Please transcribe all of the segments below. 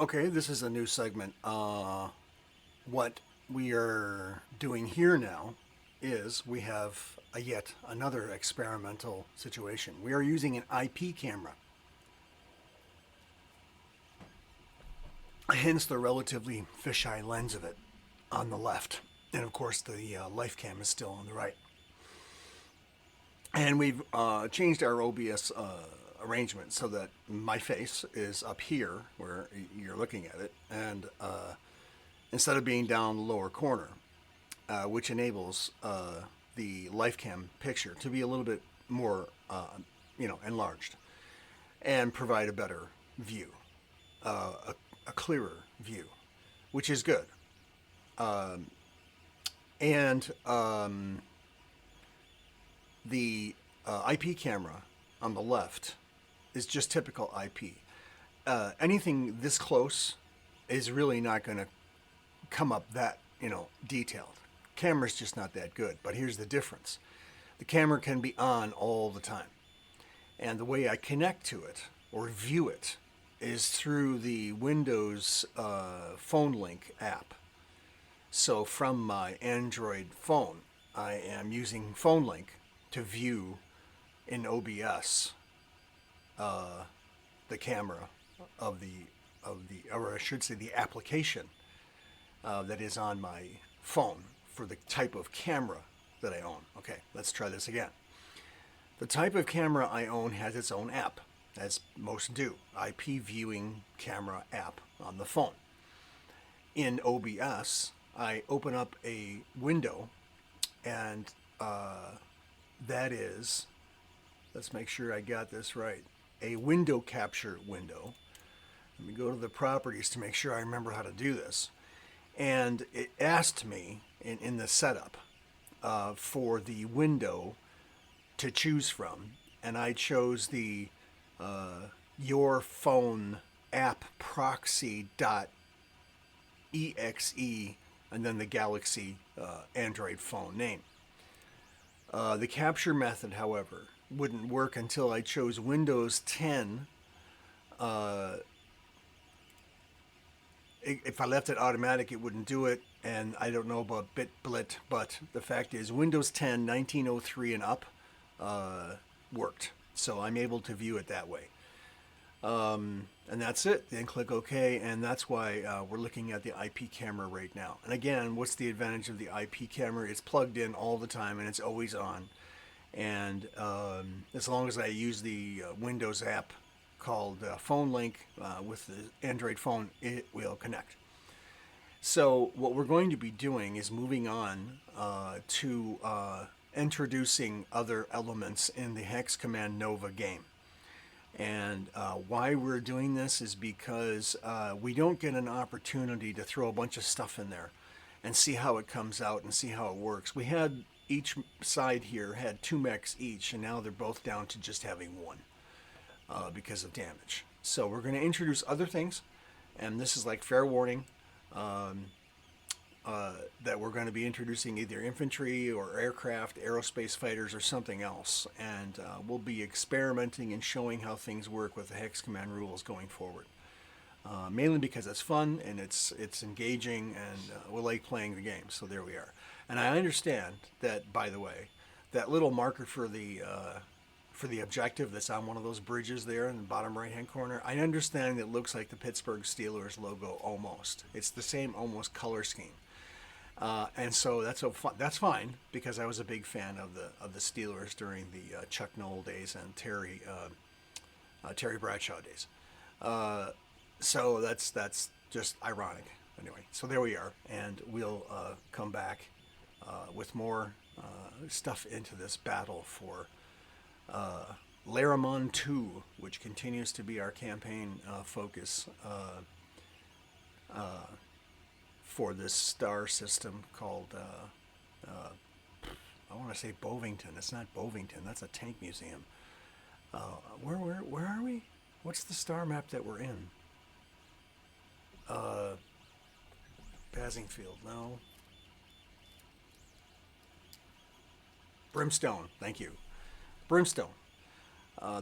Okay, this is a new segment. What we are doing here now is we have yet another experimental situation. We are using an IP camera, hence the relatively fisheye lens of it on the left. And of course, the life cam is still on the right. And we've changed our OBS arrangement so that my face is up here where you're looking at it, and instead of being down the lower corner, which enables the life cam picture to be a little bit more, enlarged and provide a better view, a clearer view, which is good. And the IP camera on the left is just typical IP. Anything this close is really not going to come up that detailed. Camera's just not that good. But here's the difference: the camera can be on all the time, and the way I connect to it or view it is through the Windows Phone Link app. So from my Android phone, I am using Phone Link to view in OBS the camera of or I should say the application that is on my phone for the type of camera that I own. Okay, let's try this again. The type of camera I own has its own app, as most do. IP viewing camera app on the phone. In OBS, I open up a window, and that is, let's make sure I got this right, a window capture window. Let me go to the properties to make sure I remember how to do this. And it asked me in the setup for the window to choose from, and I chose the your phone app proxy.exe and then the Galaxy Android phone name. The capture method, however, wouldn't work until I chose Windows 10. If I left it automatic, it wouldn't do it, and I don't know about BitBlit, but the fact is Windows 10 1903 and up worked, so I'm able to view it that way. And that's it. Then click OK, and that's why we're looking at the IP camera right now. And again, what's the advantage of the IP camera? It's plugged in all the time, and it's always on. And as long as I use the Windows app called Phone Link with the Android phone, it will connect. So what we're going to be doing is moving on to introducing other elements in the Hex Command Nova game. And why we're doing this is because we don't get an opportunity to throw a bunch of stuff in there and see how it comes out and see how it works. We had each side here had 2 mechs each, and now they're both down to just having 1 because of damage. So we're going to introduce other things, and this is like fair warning that we're going to be introducing either infantry or aircraft, aerospace fighters, or something else. And we'll be experimenting and showing how things work with the Hex Command rules going forward. Mainly because it's fun and it's engaging, and we like playing the game. So there we are. And I understand that, by the way, that little marker for the objective that's on one of those bridges there in the bottom right-hand corner, I understand it looks like the Pittsburgh Steelers logo almost. It's the same almost color scheme. And so that's fine, because I was a big fan of the Steelers during the Chuck Noll days and Terry Bradshaw days. So that's just ironic. Anyway, so there we are, and we'll come back with more stuff into this battle for Laramon 2, which continues to be our campaign focus for this star system called, I want to say Bovington. It's not Bovington. That's a tank museum. Where are we? What's the star map that we're in? Basingfield, no. Brimstone, thank you. Brimstone.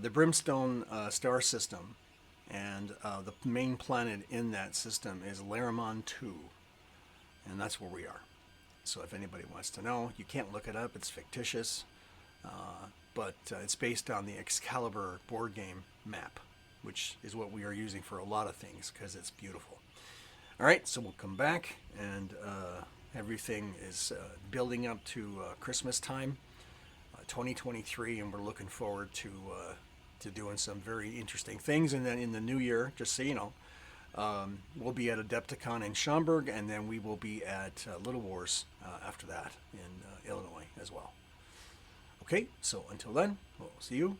The Brimstone star system And the main planet in that system is Laramon 2, and that's where we are. So if anybody wants to know, you can't look it up, it's fictitious, but it's based on the Excalibur board game map, which is what we are using for a lot of things because it's beautiful. All right, so we'll come back, and everything is building up to Christmas time, 2023, and we're looking forward to doing some very interesting things. And then in the new year, just so you know, we'll be at Adepticon in Schaumburg, and then we will be at Little Wars after that in Illinois as well. Okay, so until then, we'll see you